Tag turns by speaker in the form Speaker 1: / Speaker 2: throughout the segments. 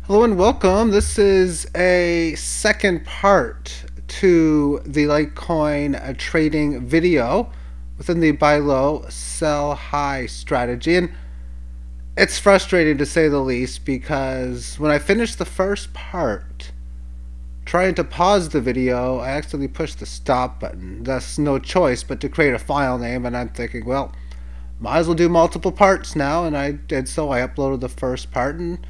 Speaker 1: Hello and welcome. This is a second part to the Litecoin trading video within the buy low, sell high strategy. And it's frustrating to say the least because when I finished the first part, trying to pause the video, I accidentally pushed the stop button. Thus, no choice but to create a file name. And I'm thinking, well, might as well do multiple parts now. And I did so. I uploaded the first part and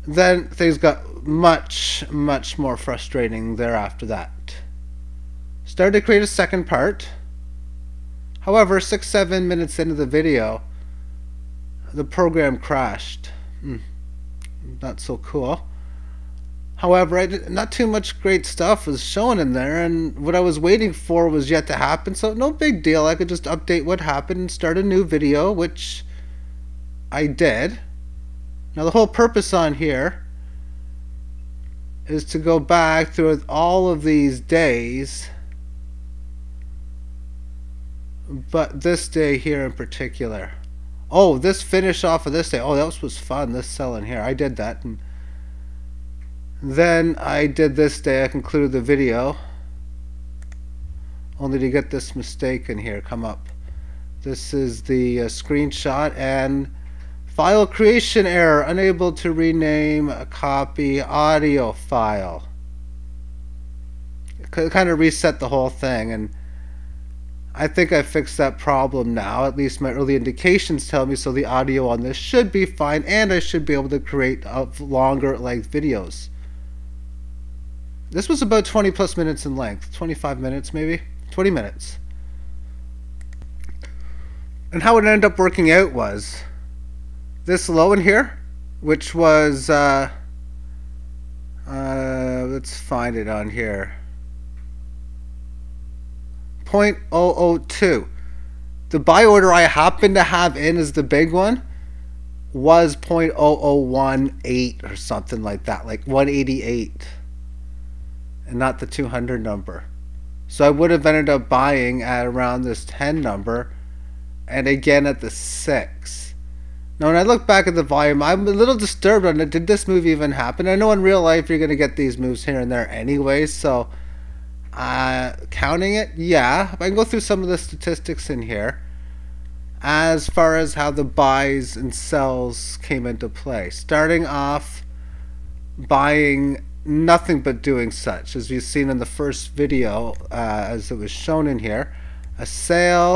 Speaker 1: then things got much more frustrating thereafter that. Started to create a second part. However, 6-7 minutes into the video, the program crashed. Not so cool. However, not too much great stuff was shown in there, and what I was waiting for was yet to happen, so no big deal. I could just update what happened and start a new video, which I did. Now the whole purpose on here is to go back through all of these days, but this day here in particular. Oh, this finish off of this day. Oh, that was fun, this sell in here. I did that. And then I did this day. I concluded the video only to get this mistake in here come up. This is the screenshot and file creation error, unable to rename a copy audio file. It kind of reset the whole thing, and I think I fixed that problem now. At least my early indications tell me so. The audio on this should be fine, and I should be able to create longer length videos. This was about 20 plus minutes in length, 25 minutes maybe, 20 minutes. And how it ended up working out was this low in here, which was let's find it on here, 0.002. The buy order I happen to have in as the big one was 0.0018 or something like that, like 188, and not the 200 number. So I would have ended up buying at around this 10 number, and again at the 6. Now, when I look back at the volume, I'm a little disturbed on it. Did this move even happen? I know in real life you're going to get these moves here and there anyway, so counting it, yeah. I can go through some of the statistics in here as far as how the buys and sells came into play. Starting off buying nothing but doing such, as we've seen in the first video, as it was shown in here. A sale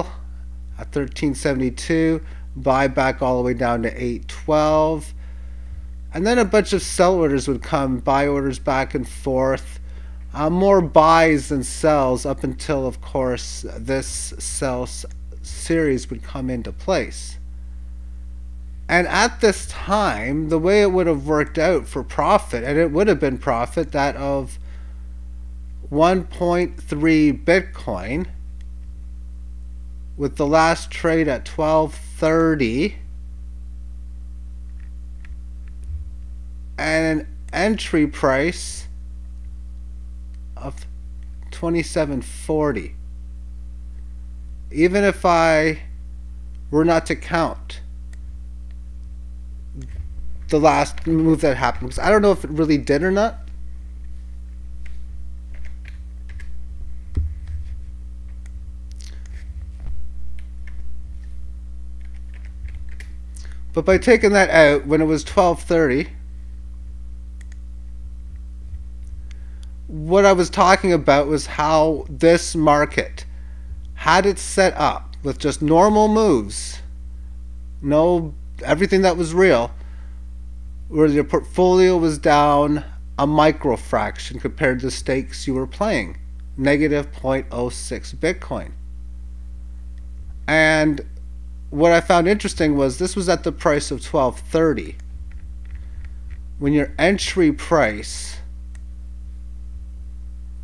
Speaker 1: at 1372. Buy back all the way down to 812, and then a bunch of sell orders would come, buy orders back and forth, more buys than sells up until, of course, this sell series would come into place. And at this time, the way it would have worked out for profit, and it would have been profit, that of 1.3 Bitcoin, with the last trade at 1230 and an entry price of 2740. Even if I were not to count the last move that happened, because I don't know if it really did or not. But by taking that out, when it was 1230, what I was talking about was how this market had it set up with just normal moves, no everything that was real, where your portfolio was down a micro fraction compared to the stakes you were playing, negative 0.06 Bitcoin. And what I found interesting was this was at the price of 1230, when your entry price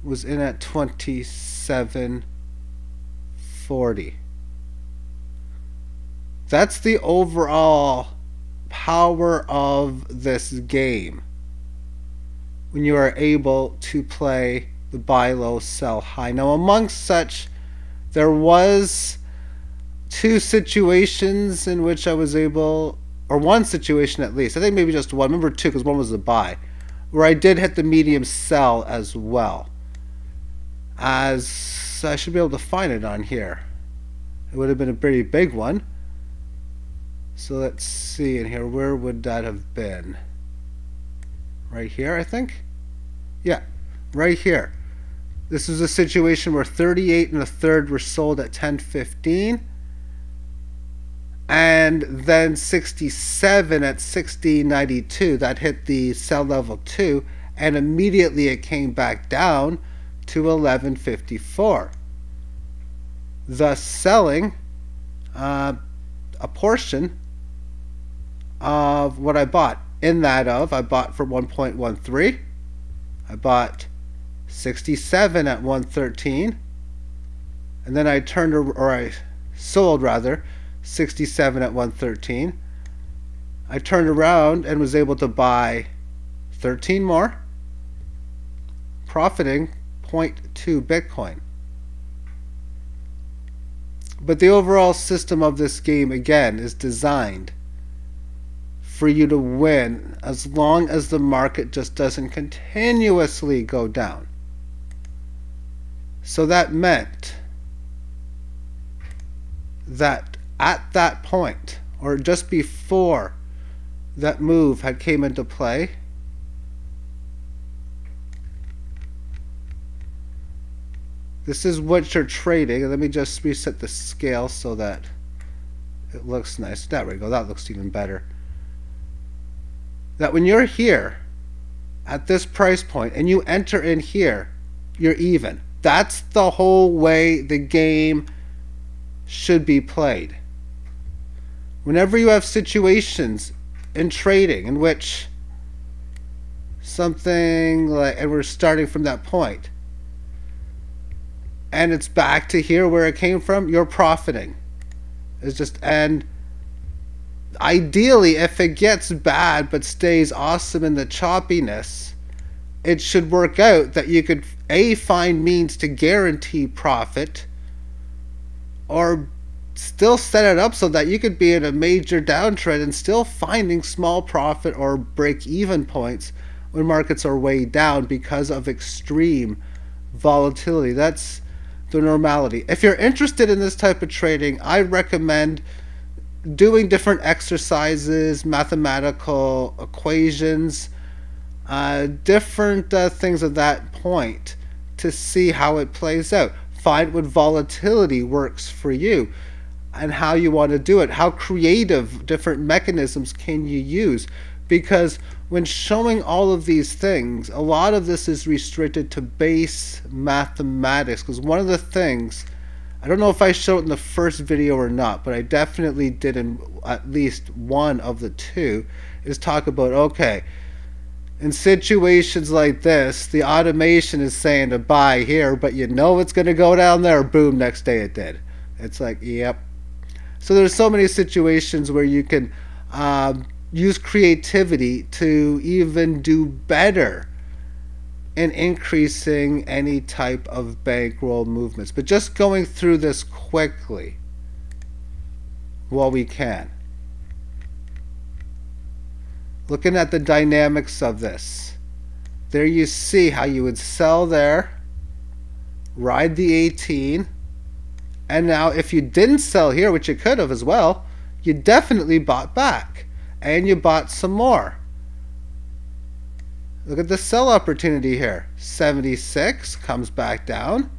Speaker 1: was in at 2740. That's the overall power of this game when you are able to play the buy low, sell high. Now, amongst such, there was two situations in which I was able or one situation at least. I think maybe just one. Remember two, because one was a buy, where I did hit the medium sell as well. As I should be able to find it on here. It would have been a pretty big one. So let's see in here. Where would that have been? Right here, I think. Yeah, right here. This is a situation where 38 1/3 were sold at 10.15. And then 67 at 16.92. That hit the sell level 2. And immediately it came back down to 11.54. Thus selling a portion of what I bought. In that I bought for 1.13. I bought 67 at 113, and then I sold rather 67 at 113. I turned around and was able to buy 13 more, profiting 0.2 Bitcoin. But the overall system of this game, again, is designed for you to win as long as the market just doesn't continuously go down. So that meant that at that point, or just before that move had came into play, this is what you're trading. Let me just reset the scale so that it looks nice. There we go. That looks even better. That when you're here at this price point and you enter in here, you're even. That's the whole way the game should be played. Whenever you have situations in trading in which something like, and we're starting from that point, and it's back to here where it came from, you're profiting. It's just, and ideally, if it gets bad but stays awesome in the choppiness, it should work out that you could find means to guarantee profit, or still set it up so that you could be in a major downtrend and still finding small profit or break even points when markets are way down because of extreme volatility. That's the normality. If you're interested in this type of trading, I recommend doing different exercises, mathematical equations, different things of that point to see how it plays out. Find what volatility works for you and how you want to do it. How creative different mechanisms can you use? Because when showing all of these things, a lot of this is restricted to base mathematics. Because one of the things, I don't know if I showed it in the first video or not, but I definitely did in at least one of the two, is talk about, okay, in situations like this, the automation is saying to buy here, but you know it's going to go down there. Boom, next day it did. It's like, yep. So there's so many situations where you can use creativity to even do better in increasing any type of bankroll movements. But just going through this quickly while we can. Looking at the dynamics of this. There you see how you would sell there, ride the 18, and now if you didn't sell here, which you could have as well, you definitely bought back. And you bought some more. Look at the sell opportunity here. 76 comes back down.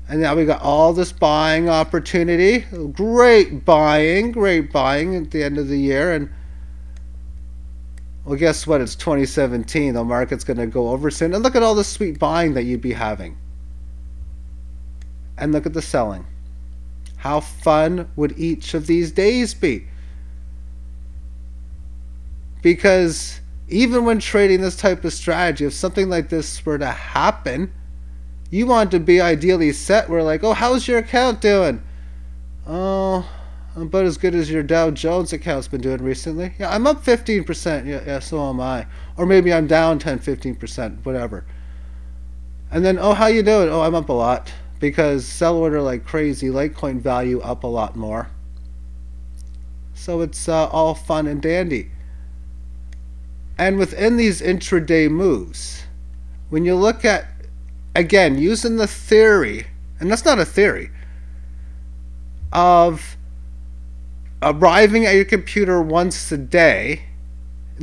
Speaker 1: And now we got all this buying opportunity. Great buying at the end of the year. And well, guess what? It's 2017. The market's going to go over soon. And look at all the sweet buying that you'd be having. And look at the selling. How fun would each of these days be? Because even when trading this type of strategy, if something like this were to happen, you want to be ideally set where like, oh, how's your account doing? Oh, about as good as your Dow Jones account's been doing recently. Yeah, I'm up 15%. Yeah, so am I. Or maybe I'm down 10, 15%, whatever. And then, oh, how you doing? Oh, I'm up a lot. Because sell order like crazy. Litecoin value up a lot more. So it's all fun and dandy. And within these intraday moves, when you look at, again, using the theory, and that's not a theory, of arriving at your computer once a day,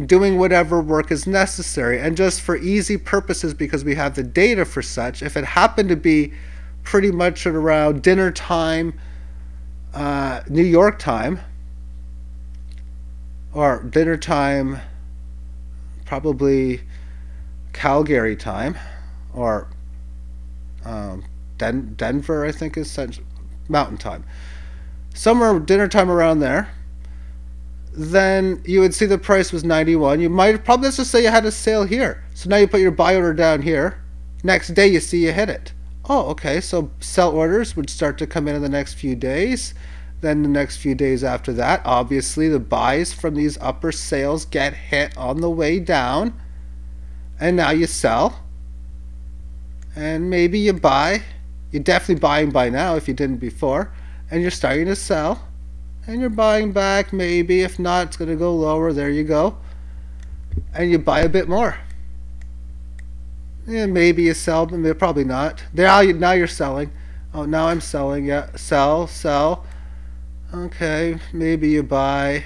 Speaker 1: doing whatever work is necessary, and just for easy purposes, because we have the data for such, if it happened to be pretty much at around dinner time, New York time, or dinner time, probably Calgary time, or Denver, I think is Mountain time, somewhere dinner time around there, then you would see the price was 91. You might probably, let's just say you had a sale here. So now you put your buy order down here. Next day you see you hit it. Oh, okay, so sell orders would start to come in the next few days. Then the next few days after that, obviously the buys from these upper sales get hit on the way down. And now you sell. And maybe you buy. You're definitely buying by now if you didn't before. And you're starting to sell. And you're buying back maybe. If not, it's going to go lower. There you go. And you buy a bit more. Yeah, maybe you sell, but probably not. Now you're selling. Oh, now I'm selling. Yeah, sell. Okay, maybe you buy.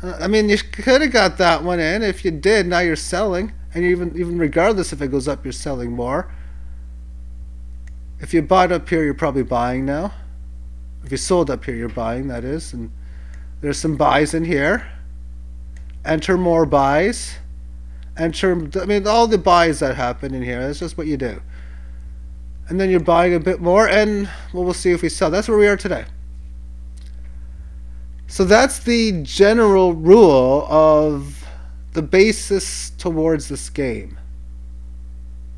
Speaker 1: I mean, you could have got that one in. If you did, now you're selling. And even regardless if it goes up, you're selling more. If you bought up here, you're probably buying now. If you sold up here, you're buying, that is. And there's some buys in here. Enter more buys. Enter, I mean, all the buys that happen in here. That's just what you do. And then you're buying a bit more, and well, we'll see if we sell. That's where we are today. So that's the general rule of the basis towards this game.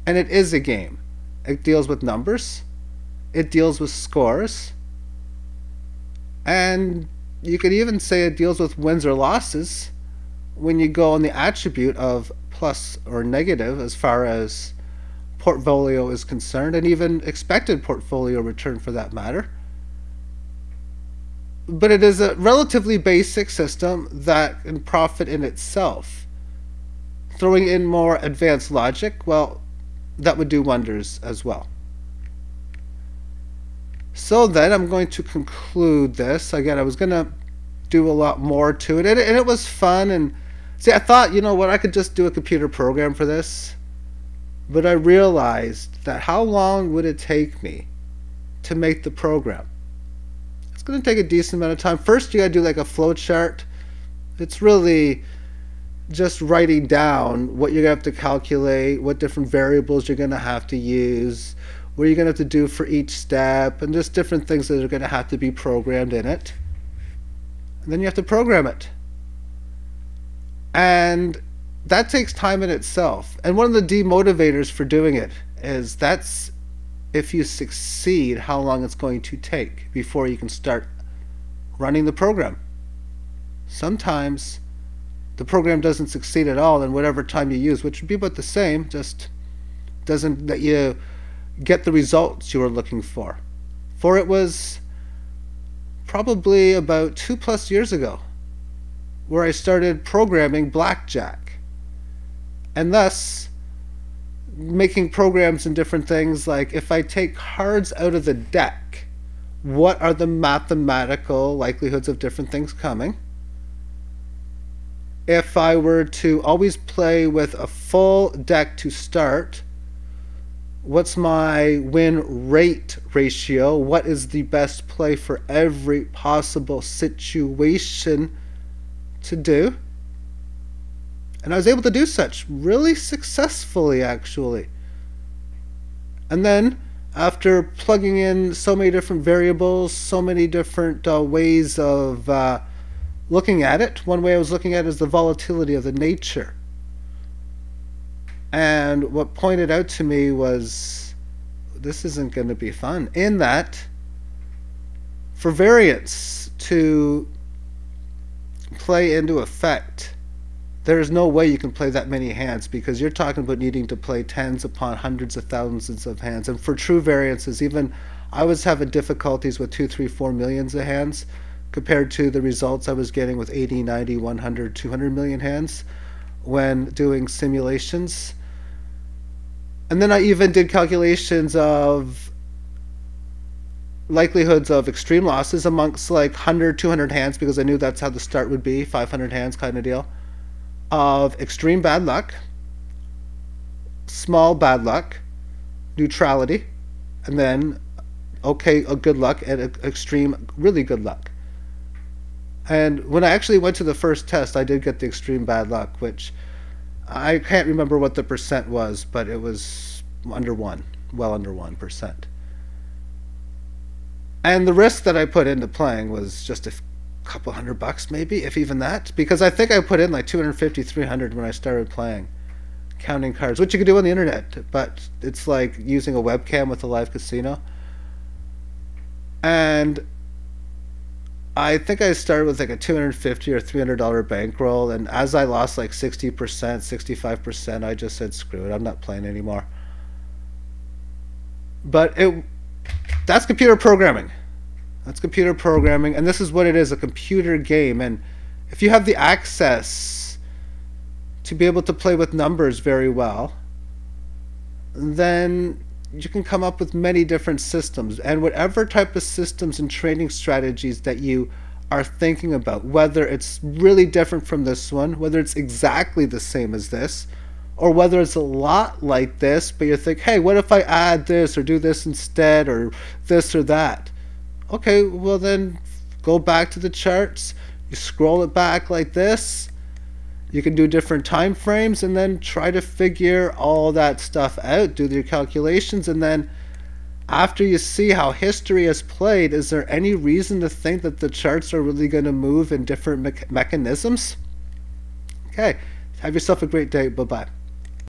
Speaker 1: And it is a game. It deals with numbers. It deals with scores. And you could even say it deals with wins or losses when you go on the attribute of plus or negative as far as portfolio is concerned, and even expected portfolio return for that matter. But it is a relatively basic system that can profit in itself. Throwing in more advanced logic, well, that would do wonders as well. So then I'm going to conclude this. Again, I was going to do a lot more to it, and it was fun. And see, I thought, you know what, I could just do a computer program for this. But I realized that how long would it take me to make the program? It's going to take a decent amount of time. First, you got to do like a flow chart. It's really just writing down what you're going to have to calculate, what different variables you're going to have to use, what you're going to have to do for each step, and just different things that are going to have to be programmed in it. And then you have to program it. And that takes time in itself. And one of the demotivators for doing it is that's if you succeed, how long it's going to take before you can start running the program. Sometimes the program doesn't succeed at all, and whatever time you use, which would be about the same, just doesn't let you get the results you were looking for. For it was probably about 2+ years ago where I started programming blackjack, and thus making programs and different things like, if I take cards out of the deck, what are the mathematical likelihoods of different things coming? If I were to always play with a full deck to start, what's my win rate ratio? What is the best play for every possible situation to do? And I was able to do such really successfully, actually. And then, after plugging in so many different variables, so many different ways of looking at it, one way I was looking at it is the volatility of the nature. And what pointed out to me was, this isn't going to be fun. In that, for variance to play into effect, there is no way you can play that many hands, because you're talking about needing to play tens upon hundreds of thousands of hands. And for true variances, even I was having difficulties with 2, 3, 4 millions of hands. compared to the results I was getting with 80, 90, 100, 200 million hands when doing simulations. And then I even did calculations of likelihoods of extreme losses amongst like 100, 200 hands, because I knew that's how the start would be, 500 hands kind of deal, of extreme bad luck, small bad luck, neutrality, and then okay, a good luck, and extreme really good luck. And when I actually went to the first test, I did get the extreme bad luck, which I can't remember what the percent was, but it was under 1, well under 1%. And the risk that I put into playing was just a couple $100 maybe, if even that, because I think I put in like 250, 300 when I started playing, counting cards, which you can do on the internet, but it's like using a webcam with a live casino. And I think I started with like a $250 or $300 bankroll, and as I lost like 60%, 65%, I just said screw it, I'm not playing anymore. But that's computer programming. That's computer programming, and this is what it is, a computer game. And if you have the access to be able to play with numbers very well, then you can come up with many different systems. And whatever type of systems and training strategies that you are thinking about, whether it's really different from this one, whether it's exactly the same as this, or whether it's a lot like this, but you think, hey, what if I add this or do this instead, or this or that? Okay, well then go back to the charts, you scroll it back like this, you can do different time frames, and then try to figure all that stuff out, do your calculations, and then after you see how history has played, is there any reason to think that the charts are really going to move in different mechanisms? Okay, have yourself a great day. Bye-bye.